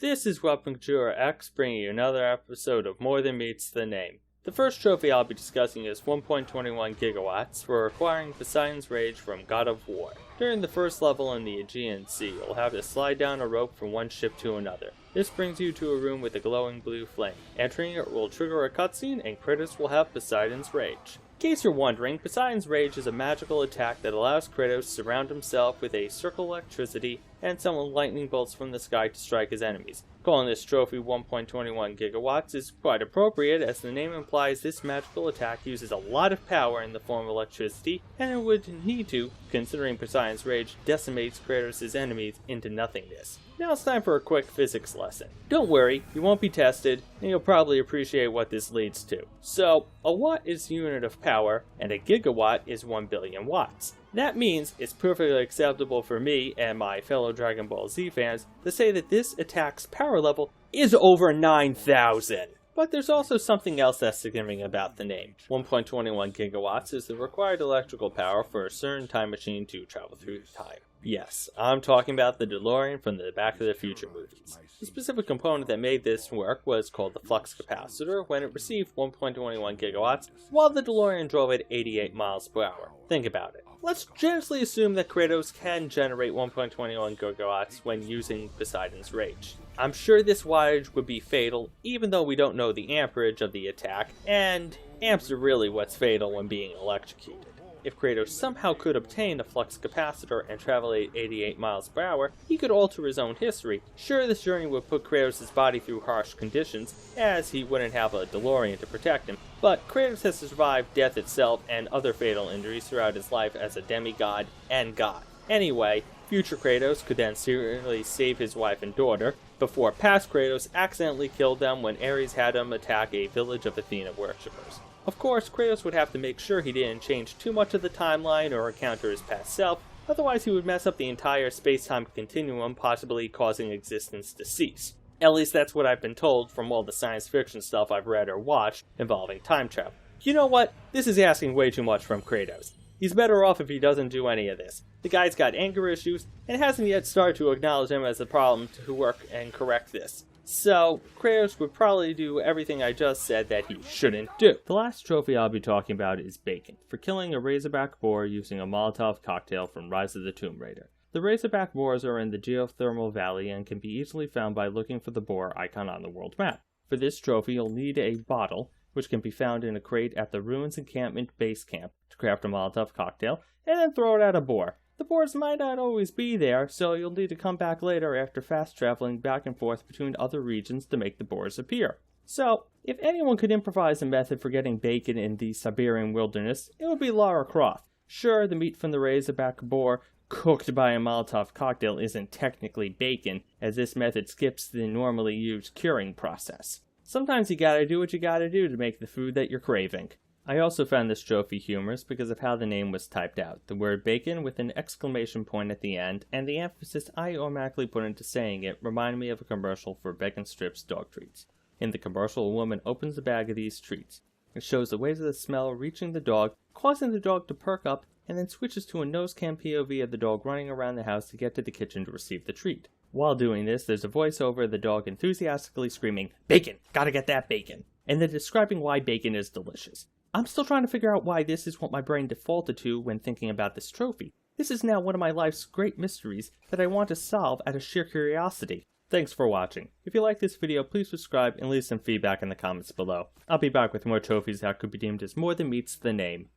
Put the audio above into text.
This is 1.21 X bringing you another episode of More Than Meets the Name. The first trophy I'll be discussing is 1.21 Gigawatts for acquiring Poseidon's Rage from God of War. During the first level in the Aegean Sea, you'll have to slide down a rope from one ship to another. This brings you to a room with a glowing blue flame. Entering it will trigger a cutscene and Kratos will have Poseidon's Rage. In case you're wondering, Poseidon's Rage is a magical attack that allows Kratos to surround himself with a circle of electricity and summon lightning bolts from the sky to strike his enemies. Calling this trophy 1.21 Gigawatts is quite appropriate, as the name implies this magical attack uses a lot of power in the form of electricity, and it would need to, considering Poseidon's Rage decimates Kratos' enemies into nothingness. Now it's time for a quick physics lesson. Don't worry, you won't be tested, and you'll probably appreciate what this leads to. So, a watt is a unit of power, and a gigawatt is 1 billion watts. That means it's perfectly acceptable for me and my fellow Dragon Ball Z fans to say that this attack's power level is over 9,000. But there's also something else that's significant about the name. 1.21 gigawatts is the required electrical power for a certain time machine to travel through time. Yes, I'm talking about the DeLorean from the Back to the Future movies. The specific component that made this work was called the flux capacitor when it received 1.21 gigawatts, while the DeLorean drove at 88 miles per hour. Think about it. Let's generously assume that Kratos can generate 1.21 gigawatts when using Poseidon's Rage. I'm sure this wattage would be fatal, even though we don't know the amperage of the attack, and amps are really what's fatal when being electrocuted. If Kratos somehow could obtain a flux capacitor and travel at 88 miles per hour, he could alter his own history. Sure, this journey would put Kratos' body through harsh conditions, as he wouldn't have a DeLorean to protect him, but Kratos has survived death itself and other fatal injuries throughout his life as a demigod and god. Anyway, future Kratos could then serially save his wife and daughter, before past Kratos accidentally killed them when Ares had him attack a village of Athena worshippers. Of course, Kratos would have to make sure he didn't change too much of the timeline or encounter his past self, otherwise he would mess up the entire space-time continuum, possibly causing existence to cease. At least that's what I've been told from all the science fiction stuff I've read or watched involving time travel. You know what? This is asking way too much from Kratos. He's better off if he doesn't do any of this. The guy's got anger issues, and hasn't yet started to acknowledge him as a problem to work and correct this. So, Kratos would probably do everything I just said that he shouldn't do. The last trophy I'll be talking about is Bacon, for killing a razorback boar using a Molotov cocktail from Rise of the Tomb Raider. The razorback boars are in the geothermal valley and can be easily found by looking for the boar icon on the world map. For this trophy, you'll need a bottle, which can be found in a crate at the Ruins Encampment base camp, to craft a Molotov cocktail, and then throw it at a boar. The boars might not always be there, so you'll need to come back later after fast traveling back and forth between other regions to make the boars appear. So, if anyone could improvise a method for getting bacon in the Siberian wilderness, it would be Lara Croft. Sure, the meat from the razorback boar cooked by a Molotov cocktail isn't technically bacon, as this method skips the normally used curing process. Sometimes you gotta do what you gotta do to make the food that you're craving. I also found this trophy humorous because of how the name was typed out, the word bacon with an exclamation point at the end, and the emphasis I automatically put into saying it reminded me of a commercial for Bacon Strips dog treats. In the commercial, a woman opens a bag of these treats. It shows the waves of the smell reaching the dog, causing the dog to perk up, and then switches to a nose cam POV of the dog running around the house to get to the kitchen to receive the treat. While doing this, there's a voiceover of the dog enthusiastically screaming, "Bacon! Gotta get that bacon!" and then describing why bacon is delicious. I'm still trying to figure out why this is what my brain defaulted to when thinking about this trophy. This is now one of my life's great mysteries that I want to solve out of sheer curiosity. Thanks for watching. If you like this video, please subscribe and leave some feedback in the comments below. I'll be back with more trophies that could be deemed as more than meets the name.